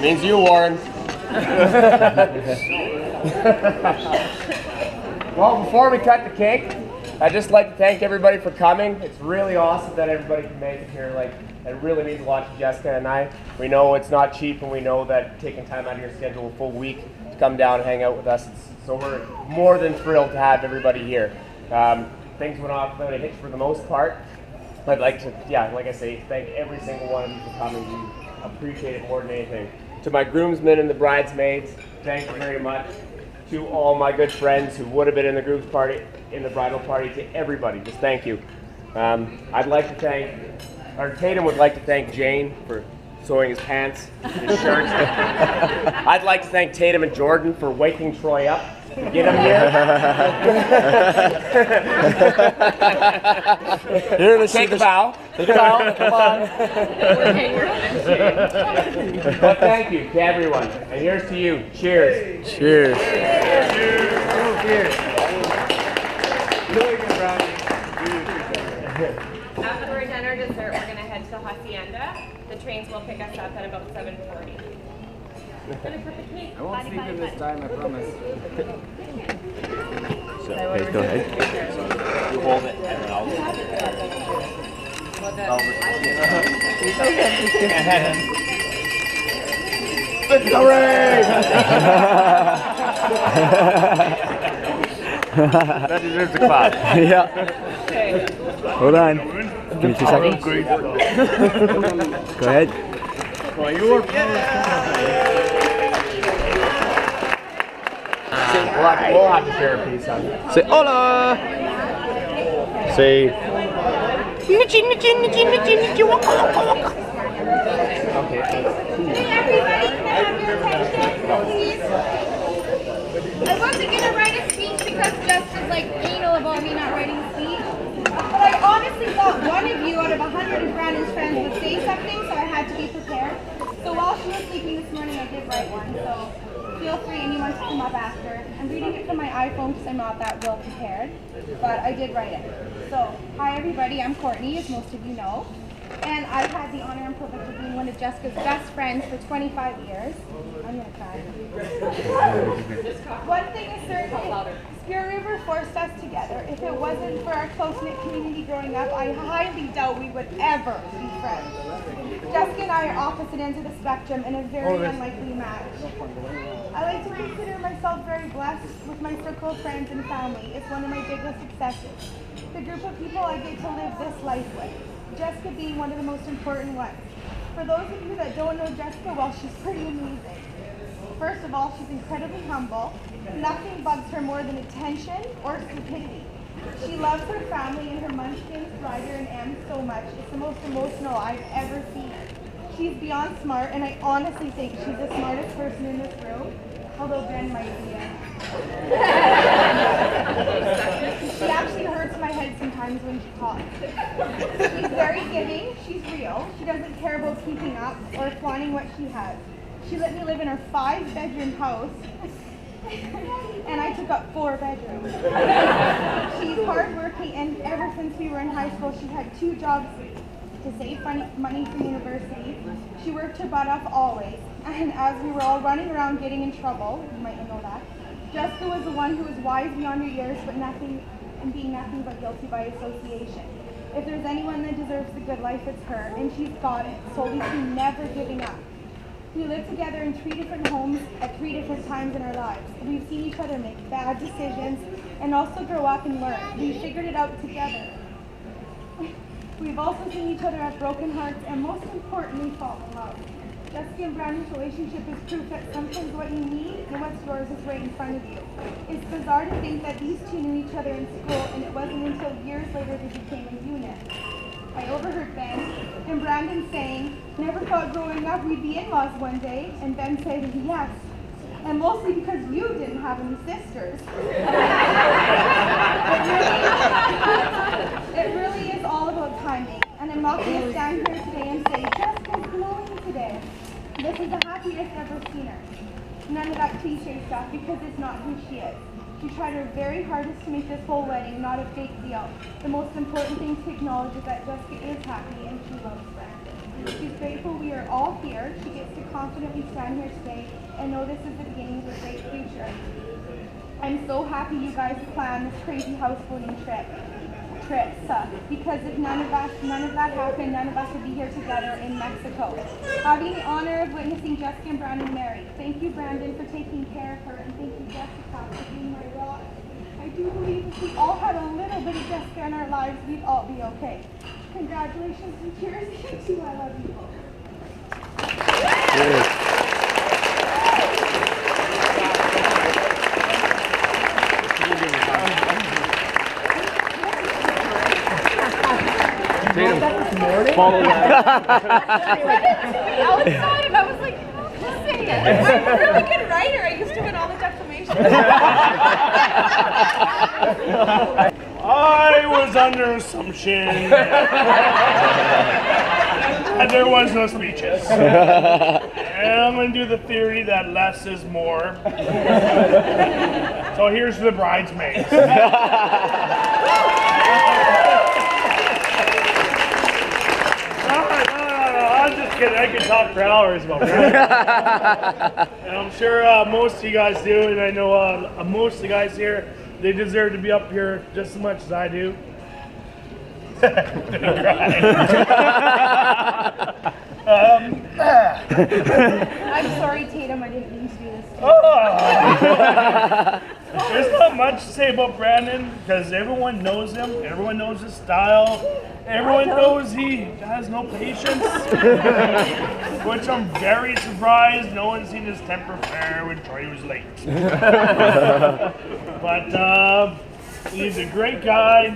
Means you, Warren. Well, before we cut the cake, I'd just like to thank everybody for coming. It's really awesome that everybody can make it here. Like, it really means a lot to Jessica and I. We know it's not cheap, and we know that taking time out of your schedule a full week to come down and hang out with us, so we're more than thrilled to have everybody here. Things went off without a hitch for the most part. I'd like to, like I say, thank every single one of you for coming. We appreciate it more than anything. To my groomsmen and the bridesmaids, thank you very much. To all my good friends who would have been in the groom's party, in the bridal party, to everybody, just thank you. I'd like to thank, or Tatum would like to thank Jane for sewing his pants, his shirt. I'd like to thank Tatum and Jordan for waking Troy up to get him here. Take a bow. Take a bow. Come on. Well, thank you to everyone. And here's to you. Cheers. Cheers. Cheers. After we're done our dessert, we're going to head to Hacienda. The trains will pick us up at about 7:40. I won't sleep in this time, I promise. Okay, go ahead. You hold it, and then I'll That deserves a clap. Yeah. Hold on. Give me 2 seconds. Go ahead. We'll have to share a piece on it. Say hola. Say. I wasn't gonna write a speech because Jess was like anal about me not writing a speech. But I honestly thought one of you out of 100 of Brandon's friends would say something, so I had to be prepared. So while she was sleeping this morning, I did write one. So feel free, anyone to come up after. I'm reading it from my iPhone because I'm not that well prepared, but I did write it. So, hi everybody, I'm Courtney, as most of you know. And I've had the honor and privilege of being one of Jessica's best friends for 25 years. I'm gonna cry. One thing is certain, Spirit River forced us together. If it wasn't for our close-knit community growing up, I highly doubt we would ever be friends. Jessica and I are opposite ends of the spectrum in a very unlikely match. I like to consider myself very blessed with my circle of friends and family. It's one of my biggest successes. The group of people I get to live this life with. Jessica being one of the most important ones. For those of you that don't know Jessica, well, she's pretty amazing. First of all, she's incredibly humble. Nothing bugs her more than attention or stupidity. She loves her family and her munchkins, Ryder and Em, so much. It's the most emotional I've ever seen. She's beyond smart, and I honestly think she's the smartest person in this room, although Ben might be in. She actually hurts my head sometimes when she talks. She's very giving, she's real, she doesn't care about keeping up or flaunting what she has. She let me live in her 5-bedroom house, and I took up 4 bedrooms. She's hardworking, and ever since we were in high school, she had 2 jobs to save money for university. She worked her butt off always, and as we were all running around getting in trouble, you might know that, Jessica was the one who was wise beyond her years, but being nothing but guilty by association. If there's anyone that deserves the good life, it's her, and she's got it, solely through never giving up. We lived together in 3 different homes at 3 different times in our lives. We've seen each other make bad decisions and also grow up and learn. We figured it out together. We've also seen each other have broken hearts and most importantly, fall in love. Jessica and Brandon's relationship is proof that sometimes what you need and what's yours is right in front of you. It's bizarre to think that these two knew each other in school, and it wasn't until years later they became a unit. I overheard Ben and Brandon saying, "Never thought growing up we'd be in-laws one day," and Ben said, "Yes, and mostly because you didn't have any sisters." It really is all about timing, and I'm not going to stand here today and say, "Jessica's glowing today." This is the happiest I've ever seen her. None of that cliche stuff, because it's not who she is. She tried her very hardest to make this whole wedding not a fake deal. The most important thing to acknowledge is that Jessica is happy and she loves Brandon. She's grateful we are all here, she gets to confidently stand here today and know this is the beginning of a great future. I'm so happy you guys planned this crazy houseboating trips. Because if none of that happened, none of us would be here together in Mexico. Having the honor of witnessing Jessica and Brandon married. Thank you, Brandon, for taking care of her, and thank you, Jessica, for being my rock. I do believe if we all had a little bit of Jessica in our lives, we'd all be okay. Congratulations and cheers to you too. I love you both. Follow that. Outside, I was like, just say it. I'm a really good writer. I used to win all the declamations. I was under assumption that there was no speeches. And I'm going to do the theory that less is more. So here's the bridesmaids. I'm just kidding. I could talk for hours about that. And I'm sure most of you guys do, and I know most of the guys here, they deserve to be up here just as much as I do. I'm sorry, Tatum. I didn't mean to do this. There's not much to say about Brandon because everyone knows him. Everyone knows his style. Everyone knows he has no patience. Which I'm very surprised. No one's seen his temper flare when Troy was late. But he's a great guy.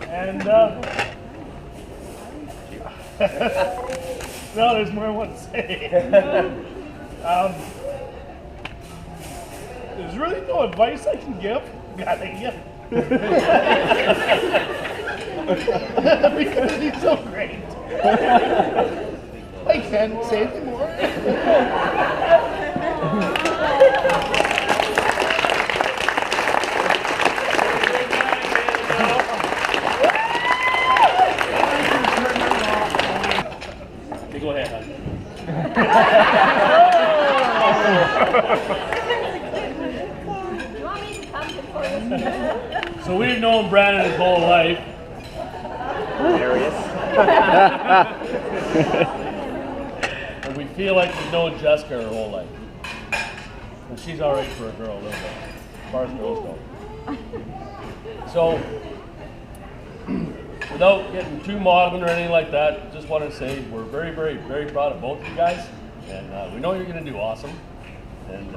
And no, there's more I want to say. There's really no advice I can give. Because he's so great. I can't say anymore. Go ahead, hon. You want me to come before you? So we've known Brandon his whole life. And we feel like we've known Jessica her whole life. And she's alright for a girl, a little bit, as far as girls go. So, without getting too maudlin or anything like that, just want to say we're very, very, very proud of both of you guys. And we know you're going to do awesome. And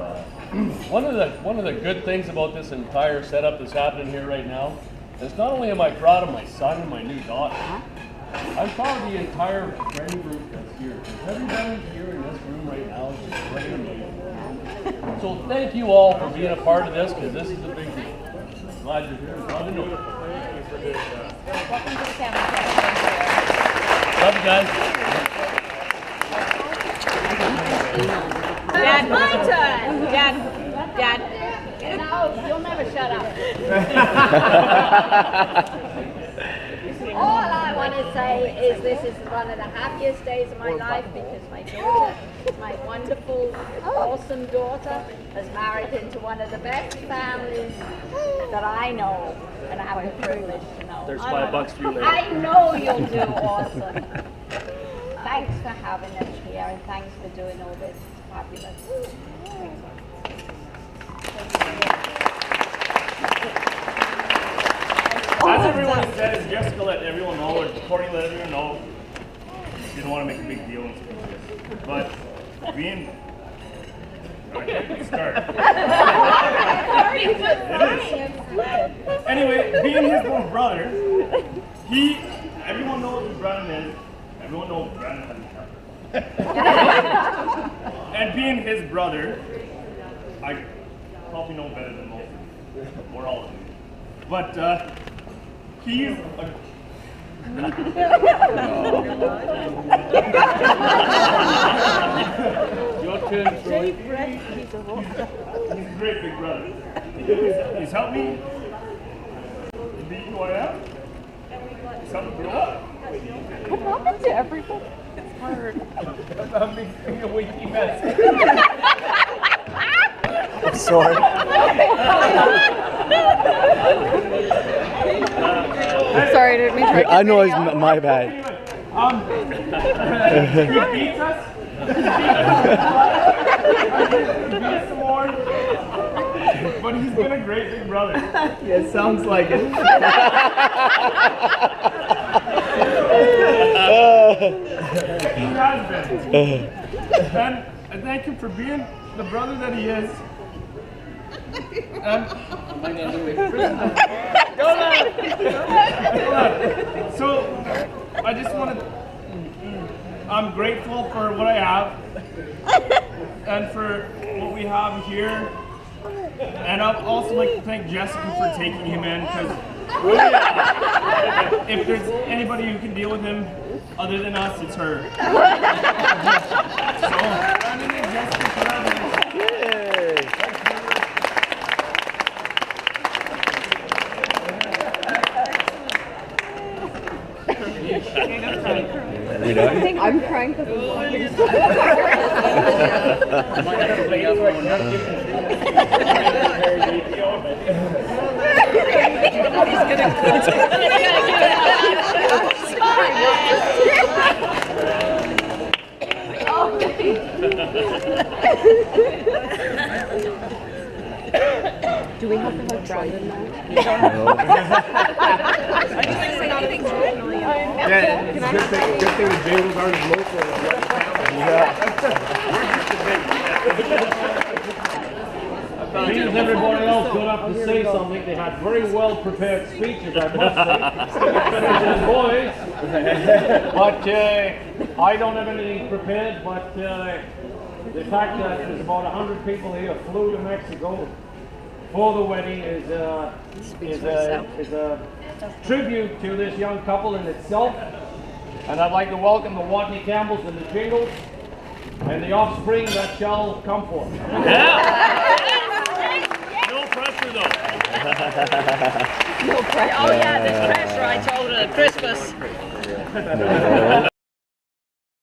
one of the good things about this entire setup that's happening here right now is not only am I proud of my son and my new daughter, I'm proud of the entire friend group that's here. Everybody here in this room right now is just great amazing. So thank you all for being a part of this because this is a big deal. Glad you're here. Glad to know you. Welcome to the family. Love you guys. Dad, my turn. Dad. No, you'll never shut up. All I want to say is this is one of the happiest days of my life because my daughter, my wonderful, awesome daughter, has married into one of the best families that I know, and I have the privilege to know. There's $5 for you later. I know you'll do awesome. Thanks for having us here, and thanks for doing all this. It's fabulous. As everyone says, Jessica let everyone know, or Courtney let everyone know, you don't want to make a big deal in speeches. But being, I can't start. Anyway, being his little brother, everyone knows who Brandon is. Everyone knows Brandon has a temper. And being his brother, I probably know better than most of you, or all of you. But he's a your turn, Troy. He's a great big brother. He's helped me be who I am. He's helped me grow up. What happened to everybody? part about me being a winky mess. I'm sorry. Sorry, didn't mean to. I know it's my bad. He beats us. He beats some more. But he's been a great big brother. Yeah, it sounds like it. He has been. And I thank him for being the brother that he is. And so I just want to. I'm grateful for what I have and for what we have here. And I'd also like to thank Jessica for taking him in, because if there's anybody who can deal with him other than us, it's her. So, Brandon and Jessica, congratulations. I'm crying because do we have to hug Brandon now? Yeah, it's a good thing the Jingles aren't as local as Means everybody else got up to say something. They had very well prepared speeches, I must say. Boys, but I don't have anything prepared. But the fact that there's about 100 people here flew to Mexico for the wedding is a tribute to this young couple in itself. And I'd like to welcome the Watney Campbells and the Jingles and the offspring that shall come forth. No pressure though. Oh yeah, there's pressure, I told her, Christmas.